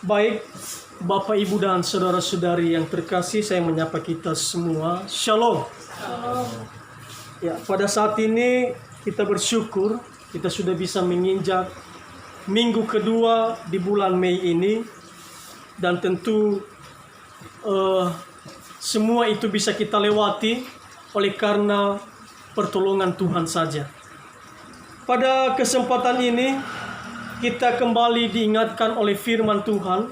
Baik, Bapak, Ibu, dan saudara-saudari yang terkasih, saya menyapa kita semua. Shalom. Ya, pada saat ini kita bersyukur kita sudah bisa menginjak minggu kedua di bulan Mei ini, dan tentu semua itu bisa kita lewati oleh karena pertolongan Tuhan saja. Pada kesempatan ini kita kembali diingatkan oleh firman Tuhan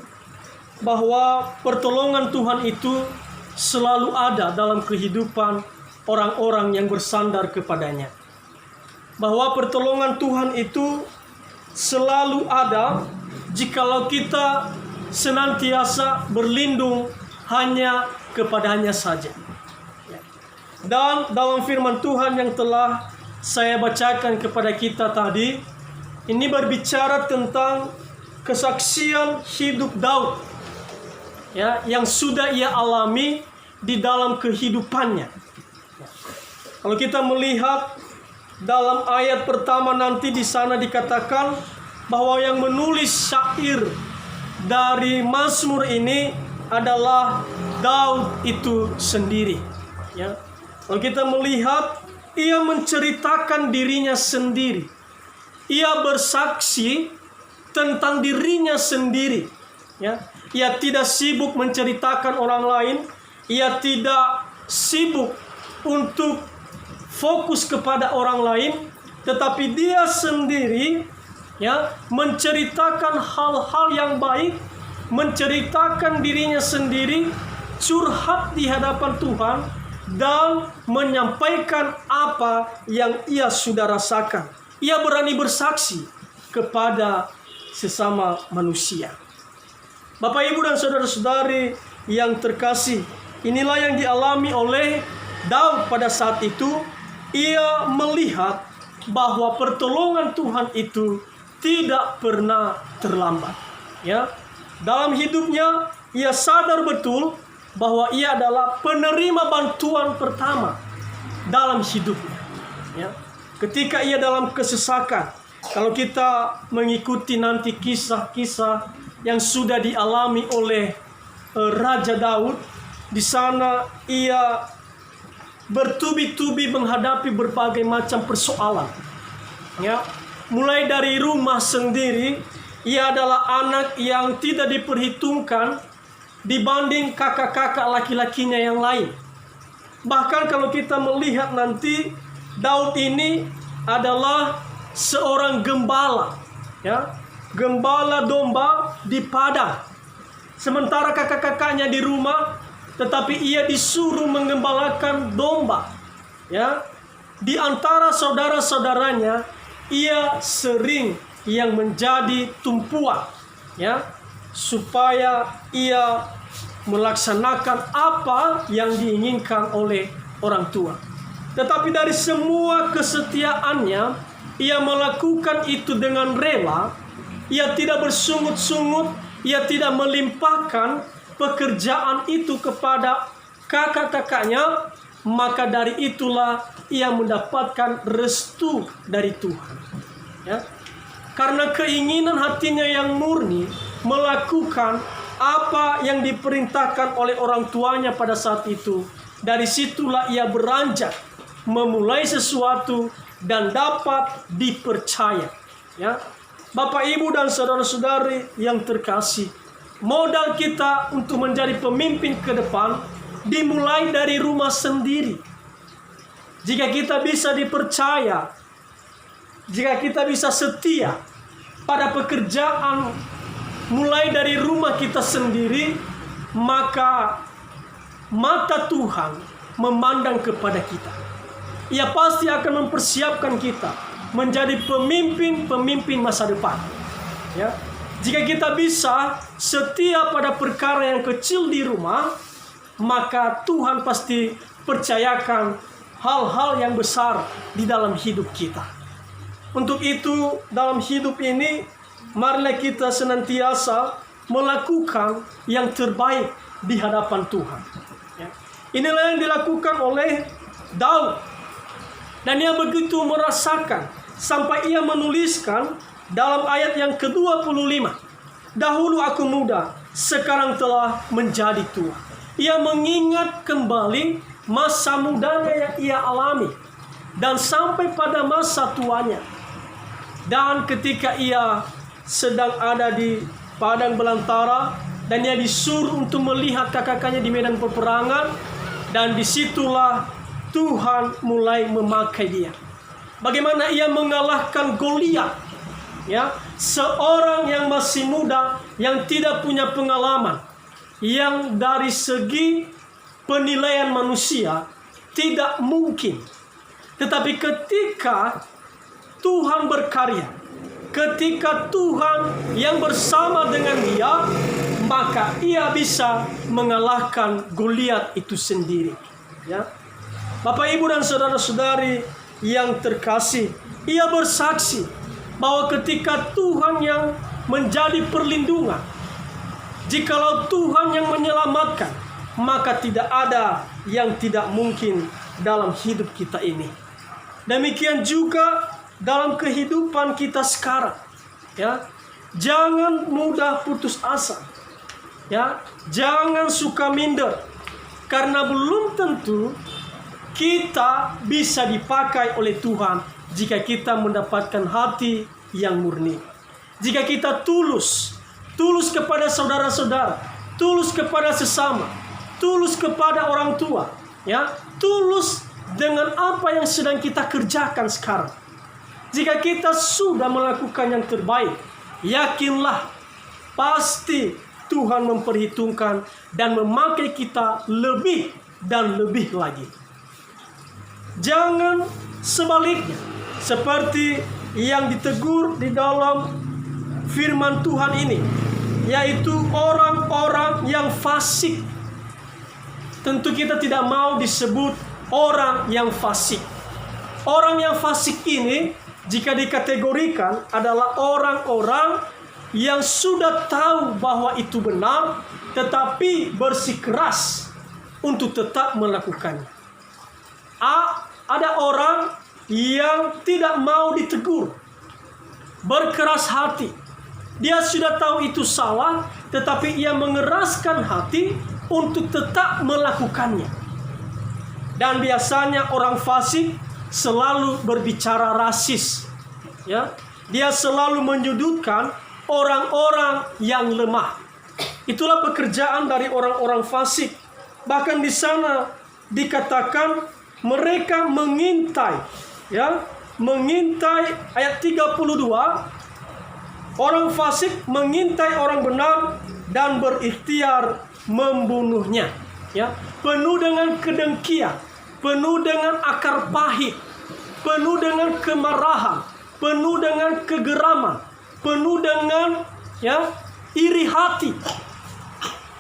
bahwa pertolongan Tuhan itu selalu ada dalam kehidupan orang-orang yang bersandar kepadanya. Bahwa pertolongan Tuhan itu selalu ada jikalau kita senantiasa berlindung hanya kepadanya saja. Dan dalam firman Tuhan yang telah saya bacakan kepada kita tadi, ini berbicara tentang kesaksian hidup Daud, ya, yang sudah ia alami di dalam kehidupannya. Kalau kita melihat dalam ayat pertama nanti di sana dikatakan bahwa yang menulis syair dari Mazmur ini adalah Daud itu sendiri. Ya. Kalau kita melihat, ia menceritakan dirinya sendiri. Ia bersaksi tentang dirinya sendiri. Ya. Ia tidak sibuk menceritakan orang lain. Ia tidak sibuk untuk fokus kepada orang lain. Tetapi dia sendiri, ya, menceritakan hal-hal yang baik. Menceritakan dirinya sendiri. Curhat di hadapan Tuhan. Dan menyampaikan apa yang ia sudah rasakan. Ia berani bersaksi kepada sesama manusia. Bapak, Ibu, dan saudara-saudari yang terkasih, inilah yang dialami oleh Daud pada saat itu. Ia melihat bahwa pertolongan Tuhan itu tidak pernah terlambat. Ya, dalam hidupnya ia sadar betul bahwa ia adalah penerima bantuan pertama dalam hidupnya. Ya. Ketika ia dalam kesesakan, kalau kita mengikuti nanti kisah-kisah yang sudah dialami oleh Raja Daud, di sana ia bertubi-tubi menghadapi berbagai macam persoalan. Ya, mulai dari rumah sendiri, ia adalah anak yang tidak diperhitungkan dibanding kakak-kakak laki-lakinya yang lain. Bahkan kalau kita melihat nanti, Daud ini adalah seorang gembala, ya, gembala domba di padang. Sementara kakak-kakaknya di rumah, tetapi ia disuruh menggembalakan domba. Ya, di antara saudara-saudaranya, ia sering yang menjadi tumpuan, ya, supaya ia melaksanakan apa yang diinginkan oleh orang tua. Tetapi dari semua kesetiaannya, ia melakukan itu dengan rela. Ia tidak bersungut-sungut, ia tidak melimpahkan pekerjaan itu kepada kakak-kakaknya. Maka dari itulah ia mendapatkan restu dari Tuhan. Ya. Karena keinginan hatinya yang murni melakukan apa yang diperintahkan oleh orang tuanya pada saat itu. Dari situlah ia beranjak memulai sesuatu dan dapat dipercaya. Ya, Bapak, Ibu, dan saudara-saudari yang terkasih, modal kita untuk menjadi pemimpin ke depan dimulai dari rumah sendiri. Jika kita bisa dipercaya, jika kita bisa setia pada pekerjaan mulai dari rumah kita sendiri, maka mata Tuhan memandang kepada kita. Ia pasti akan mempersiapkan kita menjadi pemimpin masa depan. Ya. Jika kita bisa setia pada perkara yang kecil di rumah, maka Tuhan pasti percayakan hal-hal yang besar di dalam hidup kita. Untuk itu, dalam hidup ini, marilah kita senantiasa melakukan yang terbaik di hadapan Tuhan. Ya. Inilah yang dilakukan oleh Daud. Dan ia begitu merasakan sampai ia menuliskan dalam ayat yang ke-25. dahulu aku muda, sekarang telah menjadi tua. Ia mengingat kembali masa mudanya yang ia alami, dan sampai pada masa tuanya. Dan ketika ia sedang ada di padang belantara, dan ia disuruh untuk melihat kakak-kakaknya di medan peperangan, dan disitulah Tuhan mulai memakai dia. Bagaimana ia mengalahkan Goliat, ya, seorang yang masih muda, yang tidak punya pengalaman, yang dari segi penilaian manusia tidak mungkin. Tetapi ketika Tuhan berkarya, ketika Tuhan yang bersama dengan dia, maka ia bisa mengalahkan Goliat itu sendiri. Ya, Bapak, Ibu, dan saudara-saudari yang terkasih, ia bersaksi bahwa ketika Tuhan yang menjadi perlindungan, jikalau Tuhan yang menyelamatkan, maka tidak ada yang tidak mungkin dalam hidup kita ini. Demikian juga dalam kehidupan kita sekarang, ya. Jangan mudah putus asa, ya. Jangan suka minder, karena belum tentu kita bisa dipakai oleh Tuhan jika kita mendapatkan hati yang murni. Jika kita tulus kepada saudara-saudara, tulus kepada sesama, tulus kepada orang tua, ya, tulus dengan apa yang sedang kita kerjakan sekarang. Jika kita sudah melakukan yang terbaik, yakinlah pasti Tuhan memperhitungkan dan memakai kita lebih dan lebih lagi. Jangan sebaliknya, seperti yang ditegur di dalam firman Tuhan ini, yaitu orang-orang yang fasik. Tentu kita tidak mau disebut orang yang fasik. Orang yang fasik ini, jika dikategorikan, adalah orang-orang yang sudah tahu bahwa itu benar, tetapi bersikeras untuk tetap melakukannya. Ada orang yang tidak mau ditegur, berkeras hati. Dia sudah tahu itu salah, tetapi ia mengeraskan hati untuk tetap melakukannya. Dan biasanya orang fasik selalu berbicara rasis, ya. Dia selalu menyudutkan orang-orang yang lemah. Itulah pekerjaan dari orang-orang fasik. Bahkan di sana dikatakan mereka mengintai, ya, mengintai. Ayat 32, orang fasik mengintai orang benar dan berikhtiar membunuhnya, ya. Penuh dengan kedengkian, penuh dengan akar pahit, penuh dengan kemarahan, penuh dengan kegeraman, penuh dengan, ya, iri hati.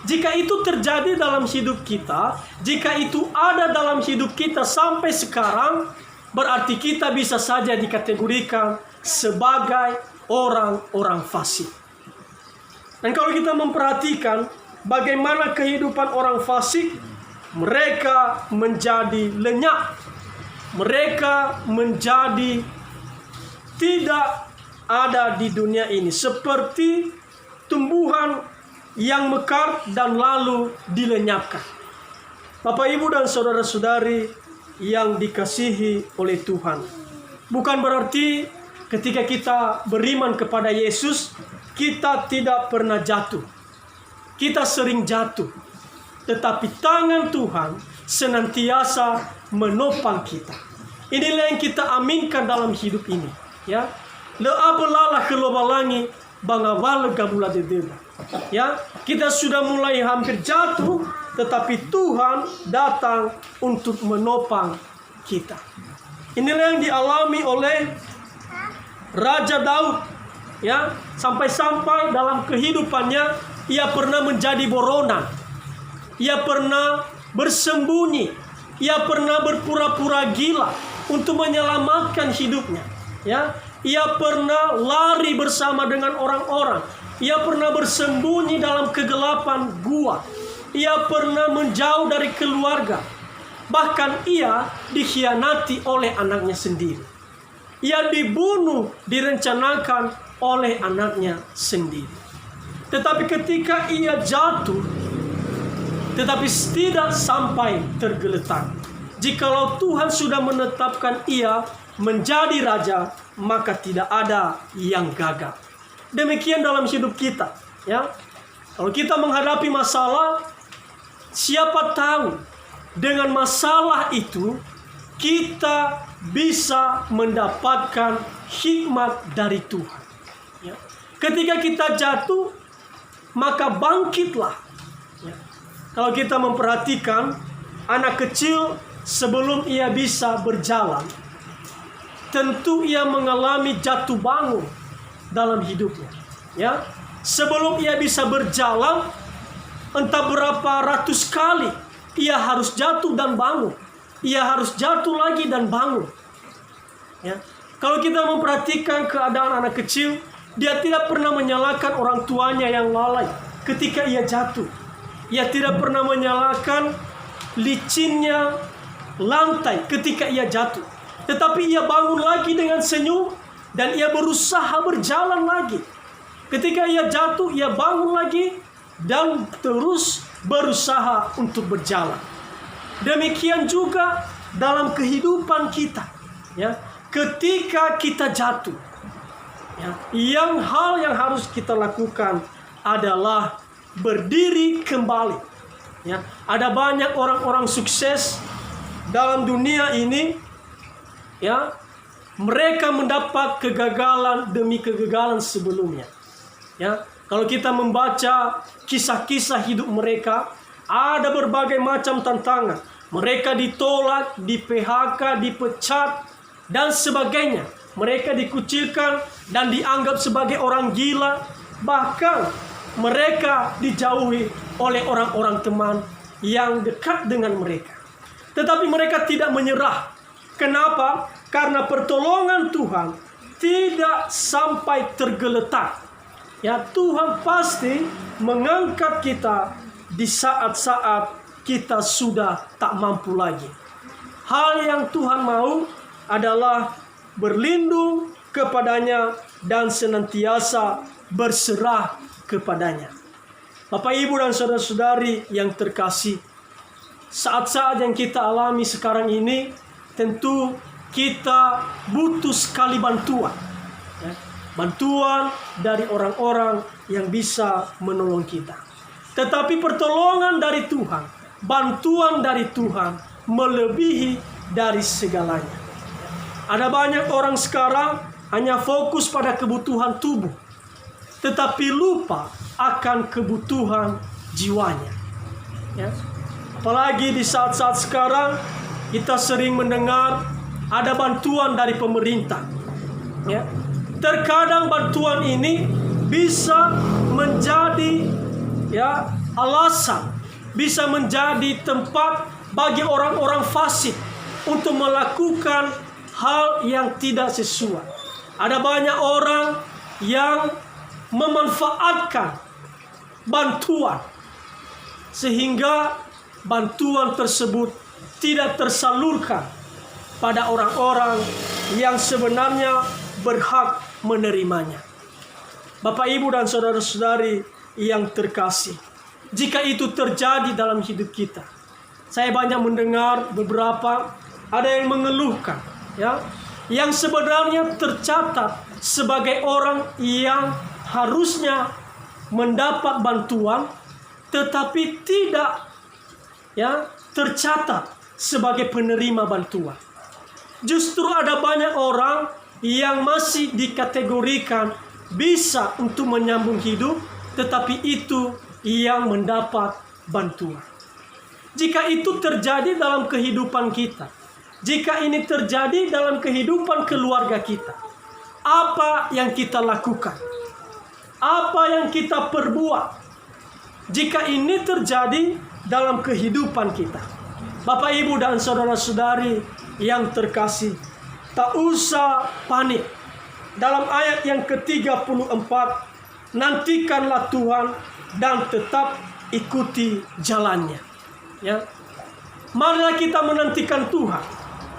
Jika itu terjadi dalam hidup kita, jika itu ada dalam hidup kita sampai sekarang, berarti kita bisa saja dikategorikan sebagai orang-orang fasik. Dan kalau kita memperhatikan bagaimana kehidupan orang fasik, mereka menjadi lenyap. Mereka menjadi tidak ada di dunia ini, seperti tumbuhan yang mekar dan lalu dilenyapkan. Bapak, Ibu, dan saudara-saudari yang dikasihi oleh Tuhan, bukan berarti ketika kita beriman kepada Yesus, kita tidak pernah jatuh. Kita sering jatuh, tetapi tangan Tuhan senantiasa menopang kita. Inilah yang kita aminkan dalam hidup ini, ya. Leabelalah kelobalangi bangawala gabula dedeba. Ya, kita sudah mulai hampir jatuh, tetapi Tuhan datang untuk menopang kita. Inilah yang dialami oleh Raja Daud, ya. Sampai-sampai dalam kehidupannya ia pernah menjadi buronan, ia pernah bersembunyi, ia pernah berpura-pura gila untuk menyelamatkan hidupnya, ya. Ia pernah lari bersama dengan orang-orang, ia pernah bersembunyi dalam kegelapan gua, ia pernah menjauh dari keluarga, bahkan ia dikhianati oleh anaknya sendiri, ia dibunuh direncanakan oleh anaknya sendiri. Tetapi ketika ia jatuh, tetapi tidak sampai tergeletak. Jikalau Tuhan sudah menetapkan ia menjadi raja, maka tidak ada yang gagal. Demikian dalam hidup kita, ya. Kalau kita menghadapi masalah, siapa tahu dengan masalah itu kita bisa mendapatkan hikmat dari Tuhan. Ya. Ketika kita jatuh, maka bangkitlah. Ya. Kalau kita memperhatikan anak kecil sebelum ia bisa berjalan, tentu ia mengalami jatuh bangun dalam hidupnya. Ya, sebelum ia bisa berjalan, entah berapa ratus kali ia harus jatuh dan bangun. Ia harus jatuh lagi dan bangun. Ya, kalau kita memperhatikan keadaan anak kecil, dia tidak pernah menyalahkan orang tuanya yang lalai ketika ia jatuh. Ia tidak pernah menyalahkan licinnya lantai ketika ia jatuh. Tetapi ia bangun lagi dengan senyum dan ia berusaha berjalan lagi. Ketika ia jatuh, ia bangun lagi dan terus berusaha untuk berjalan. Demikian juga dalam kehidupan kita. Ya, ketika kita jatuh, ya, hal yang harus kita lakukan adalah berdiri kembali. Ya, ada banyak orang-orang sukses dalam dunia ini, ya, mereka mendapat kegagalan demi kegagalan sebelumnya. Ya, kalau kita membaca kisah-kisah hidup mereka, ada berbagai macam tantangan. Mereka ditolak, di-PHK, dipecat, dan sebagainya. Mereka dikucilkan dan dianggap sebagai orang gila. Bahkan mereka dijauhi oleh orang-orang teman yang dekat dengan mereka. Tetapi mereka tidak menyerah. Kenapa? Karena pertolongan Tuhan tidak sampai tergeletak. Ya, Tuhan pasti mengangkat kita di saat-saat kita sudah tak mampu lagi. Hal yang Tuhan mau adalah berlindung kepadanya dan senantiasa berserah kepadanya. Bapak, Ibu, dan saudara-saudari yang terkasih, saat-saat yang kita alami sekarang ini, tentu kita butuh sekali bantuan. Ya, bantuan dari orang-orang yang bisa menolong kita. Tetapi pertolongan dari Tuhan, bantuan dari Tuhan melebihi dari segalanya. Ada banyak orang sekarang hanya fokus pada kebutuhan tubuh, tetapi lupa akan kebutuhan jiwanya. Ya. Apalagi di saat-saat sekarang, kita sering mendengar ada bantuan dari pemerintah. Ya. Terkadang bantuan ini bisa menjadi, ya, alasan, bisa menjadi tempat bagi orang-orang fasik untuk melakukan hal yang tidak sesuai. Ada banyak orang yang memanfaatkan bantuan sehingga bantuan tersebut tidak tersalurkan pada orang-orang yang sebenarnya berhak menerimanya. Bapak, Ibu, dan saudara-saudari yang terkasih, jika itu terjadi dalam hidup kita, saya banyak mendengar beberapa ada yang mengeluhkan, ya, yang sebenarnya tercatat sebagai orang yang harusnya mendapat bantuan, tetapi tidak, ya, tercatat sebagai penerima bantuan. Justru ada banyak orang yang masih dikategorikan bisa untuk menyambung hidup, tetapi itu yang mendapat bantuan. Jika itu terjadi dalam kehidupan kita, jika ini terjadi dalam kehidupan keluarga kita, apa yang kita lakukan? Apa yang kita perbuat jika ini terjadi dalam kehidupan kita? Bapak, Ibu, dan saudara-saudari yang terkasih, tak usah panik. Dalam ayat yang ke-34, nantikanlah Tuhan dan tetap ikuti jalannya. Ya, marilah kita menantikan Tuhan,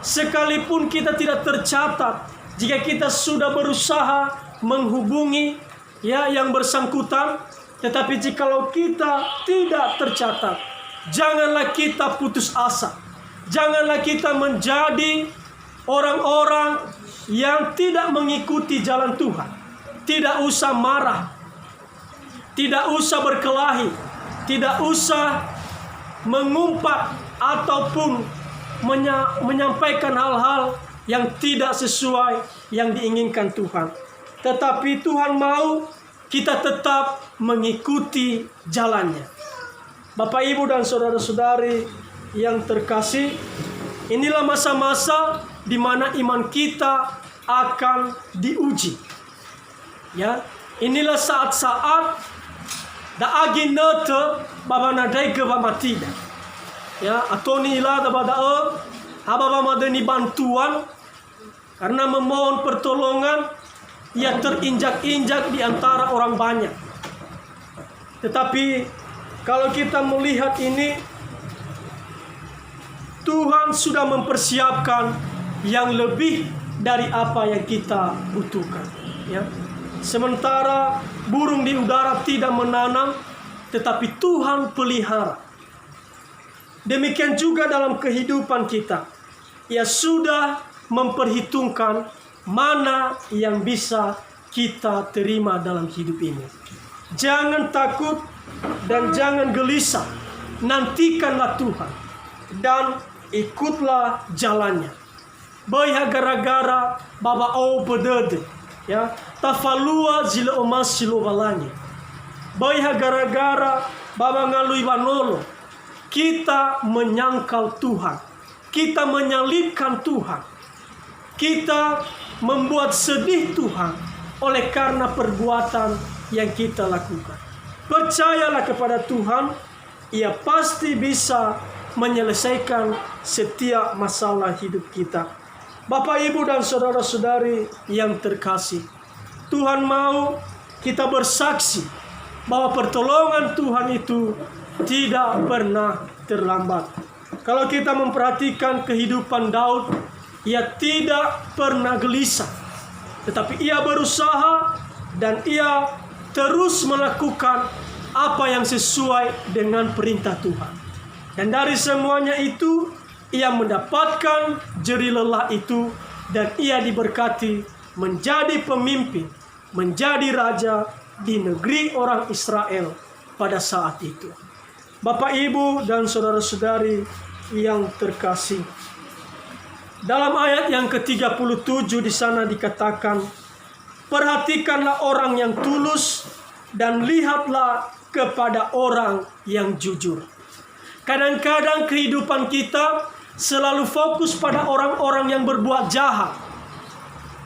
sekalipun kita tidak tercatat. Jika kita sudah berusaha menghubungi, ya, yang bersangkutan, Tetapi jikalau kita tidak tercatat, janganlah kita putus asa. Janganlah kita menjadi orang-orang yang tidak mengikuti jalan Tuhan. Tidak usah marah, tidak usah berkelahi, tidak usah mengumpat ataupun menyampaikan hal-hal yang tidak sesuai yang diinginkan Tuhan. Tetapi Tuhan mau kita tetap mengikuti jalannya. Bapak, Ibu, dan saudara-saudari yang terkasih, inilah masa-masa di mana iman kita akan diuji. Ya, inilah saat-saat da agi nete baba nadai ke bamatida. Ya, atoni ila da bada haba madani bantuan karena memohon pertolongan. Ia terinjak-injak di antara orang banyak. Tetapi kalau kita melihat ini, Tuhan sudah mempersiapkan yang lebih dari apa yang kita butuhkan. Ya. Sementara burung di udara tidak menanam, tetapi Tuhan pelihara. Demikian juga dalam kehidupan kita. Ia sudah memperhitungkan mana yang bisa kita terima dalam hidup ini. Jangan takut dan jangan gelisah. Nantikanlah Tuhan dan ikutlah jalannya. Baya gara-gara baba o bedede, ya, tafalua zile omas silo balanya. Baya gara-gara baba ngalui banolo. Kita menyangkal Tuhan. Kita menyalibkan Tuhan. Kita membuat sedih Tuhan oleh karena perbuatan yang kita lakukan. Percayalah kepada Tuhan, Ia pasti bisa menyelesaikan setiap masalah hidup kita. Bapak, Ibu, dan saudara-saudari yang terkasih, Tuhan mau kita bersaksi bahwa pertolongan Tuhan itu tidak pernah terlambat. Kalau kita memperhatikan kehidupan Daud, ia tidak pernah gelisah, tetapi ia berusaha dan ia terus melakukan apa yang sesuai dengan perintah Tuhan. Dan dari semuanya itu, ia mendapatkan jeri lelah itu dan ia diberkati menjadi pemimpin, menjadi raja di negeri orang Israel pada saat itu. Bapak, Ibu, dan saudara-saudari yang terkasih, dalam ayat yang ke-37 di sana dikatakan, perhatikanlah orang yang tulus dan lihatlah kepada orang yang jujur. Kadang-kadang kehidupan kita selalu fokus pada orang-orang yang berbuat jahat.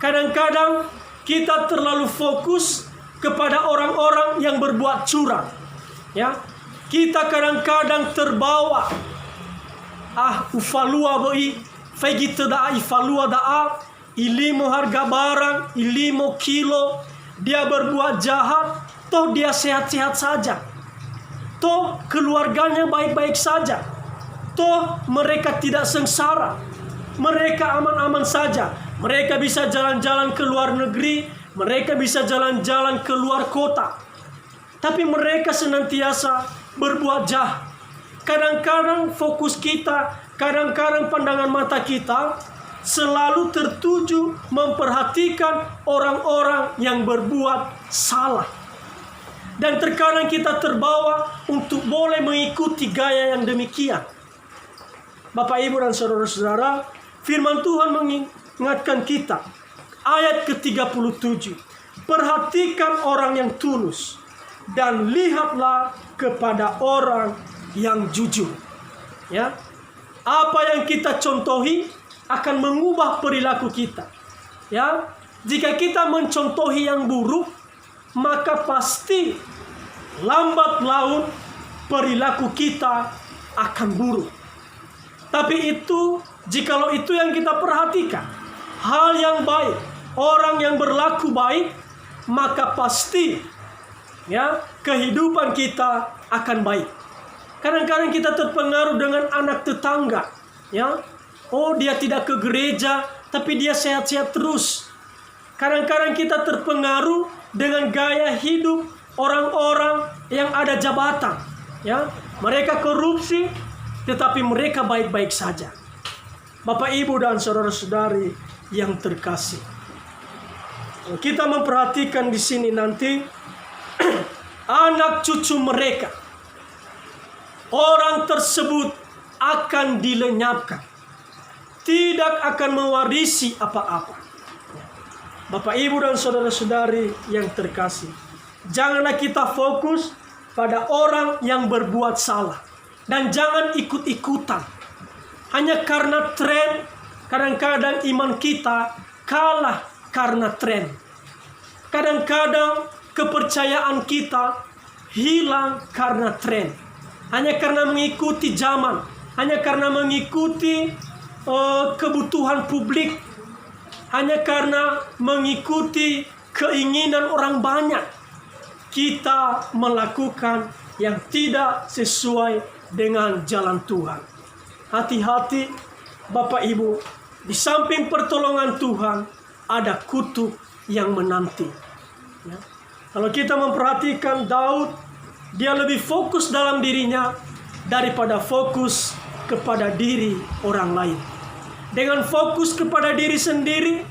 Kadang-kadang kita terlalu fokus kepada orang-orang yang berbuat curang. Ya, kita kadang-kadang terbawa ufalua boi Fegita daa ifalua daa ilimo harga barang, ilimo kilo, dia berbuat jahat, toh dia sehat-sehat saja, toh keluarganya baik-baik saja, toh mereka tidak sengsara, mereka aman-aman saja, mereka bisa jalan-jalan ke luar negeri, mereka bisa jalan-jalan ke luar kota, tapi mereka senantiasa berbuat jahat. Kadang-kadang fokus kita, kadang-kadang pandangan mata kita selalu tertuju memperhatikan orang-orang yang berbuat salah. Dan terkadang kita terbawa untuk boleh mengikuti gaya yang demikian. Bapak, Ibu, dan saudara-saudara, firman Tuhan mengingatkan kita. Ayat ke-37. Perhatikan orang yang tulus dan lihatlah kepada orang yang jujur. Ya. Apa yang kita contohi akan mengubah perilaku kita. Ya, jika kita mencontohi yang buruk, maka pasti lambat laun perilaku kita akan buruk. Tapi itu, jikalau itu yang kita perhatikan, hal yang baik, orang yang berlaku baik, maka pasti ya kehidupan kita akan baik. Kadang-kadang kita terpengaruh dengan anak tetangga, ya. Oh, dia tidak ke gereja, tapi dia sehat-sehat terus. Kadang-kadang kita terpengaruh dengan gaya hidup orang-orang yang ada jabatan, ya. Mereka korupsi, tetapi mereka baik-baik saja. Bapak, Ibu, dan saudara-saudari yang terkasih, kita memperhatikan di sini nanti anak cucu mereka, orang tersebut akan dilenyapkan, tidak akan mewarisi apa-apa. Bapak, Ibu, dan saudara-saudari yang terkasih, janganlah kita fokus pada orang yang berbuat salah, dan jangan ikut-ikutan hanya karena tren. Kadang-kadang iman kita kalah karena tren. Kadang-kadang kepercayaan kita hilang karena tren, hanya karena mengikuti zaman, hanya karena mengikuti kebutuhan publik, hanya karena mengikuti keinginan orang banyak. Kita melakukan yang tidak sesuai dengan jalan Tuhan. Hati-hati, Bapak, Ibu, di samping pertolongan Tuhan ada kutuk yang menanti, ya. Kalau kita memperhatikan Daud, dia lebih fokus dalam dirinya daripada fokus kepada diri orang lain. Dengan fokus kepada diri sendiri,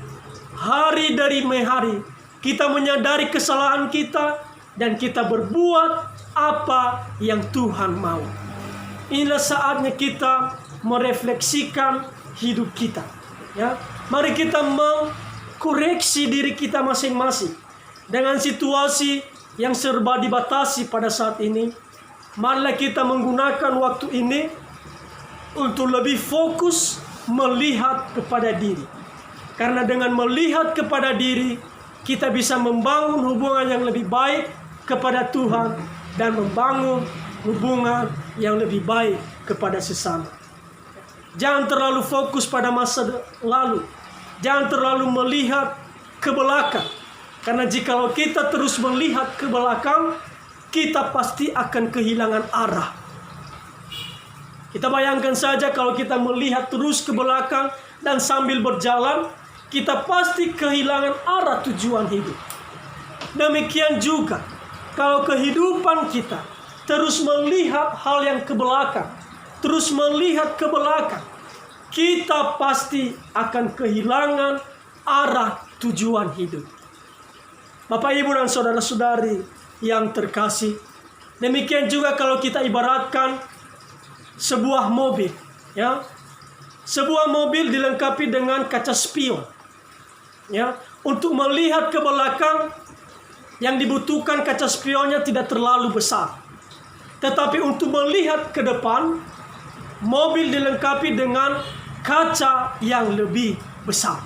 hari demi hari kita menyadari kesalahan kita dan kita berbuat apa yang Tuhan mau. Inilah saatnya kita merefleksikan hidup kita, ya. Mari kita mengkoreksi diri kita masing-masing. Dengan situasi yang serba dibatasi pada saat ini, marilah kita menggunakan waktu ini untuk lebih fokus melihat kepada diri. Karena dengan melihat kepada diri, kita bisa membangun hubungan yang lebih baik kepada Tuhan dan membangun hubungan yang lebih baik kepada sesama. Jangan terlalu fokus pada masa lalu. Jangan terlalu melihat ke belakang. Karena jikalau kita terus melihat ke belakang, kita pasti akan kehilangan arah. Kita bayangkan saja kalau kita melihat terus ke belakang dan sambil berjalan, kita pasti kehilangan arah tujuan hidup. Demikian juga kalau kehidupan kita terus melihat hal yang ke belakang, terus melihat ke belakang, kita pasti akan kehilangan arah tujuan hidup. Bapak, Ibu, dan saudara-saudari yang terkasih, demikian juga kalau kita ibaratkan sebuah mobil, ya. Sebuah mobil dilengkapi dengan kaca spion, ya. Untuk melihat ke belakang, yang dibutuhkan kaca spionnya tidak terlalu besar. Tetapi untuk melihat ke depan, mobil dilengkapi dengan kaca yang lebih besar.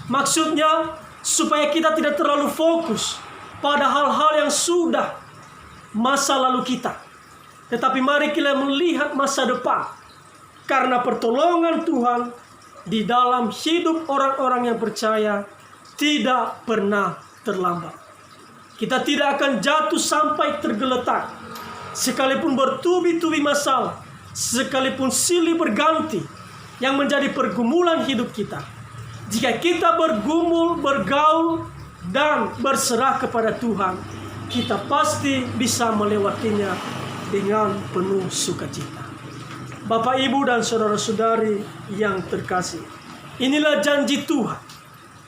Maksudnya supaya kita tidak terlalu fokus pada hal-hal yang sudah masa lalu kita. Tetapi mari kita melihat masa depan. Karena pertolongan Tuhan di dalam hidup orang-orang yang percaya tidak pernah terlambat. Kita tidak akan jatuh sampai tergeletak. Sekalipun bertubi-tubi masalah, sekalipun silih berganti yang menjadi pergumulan hidup kita. Jika kita bergumul, bergaul, dan berserah kepada Tuhan, kita pasti bisa melewatinya dengan penuh sukacita. Bapak, Ibu, dan saudara-saudari yang terkasih, inilah janji Tuhan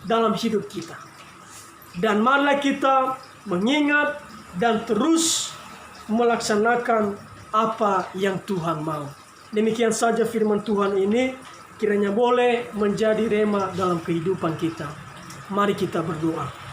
dalam hidup kita. Dan marilah kita mengingat dan terus melaksanakan apa yang Tuhan mau. Demikian saja firman Tuhan ini, kiranya boleh menjadi rema dalam kehidupan kita. Mari kita berdoa.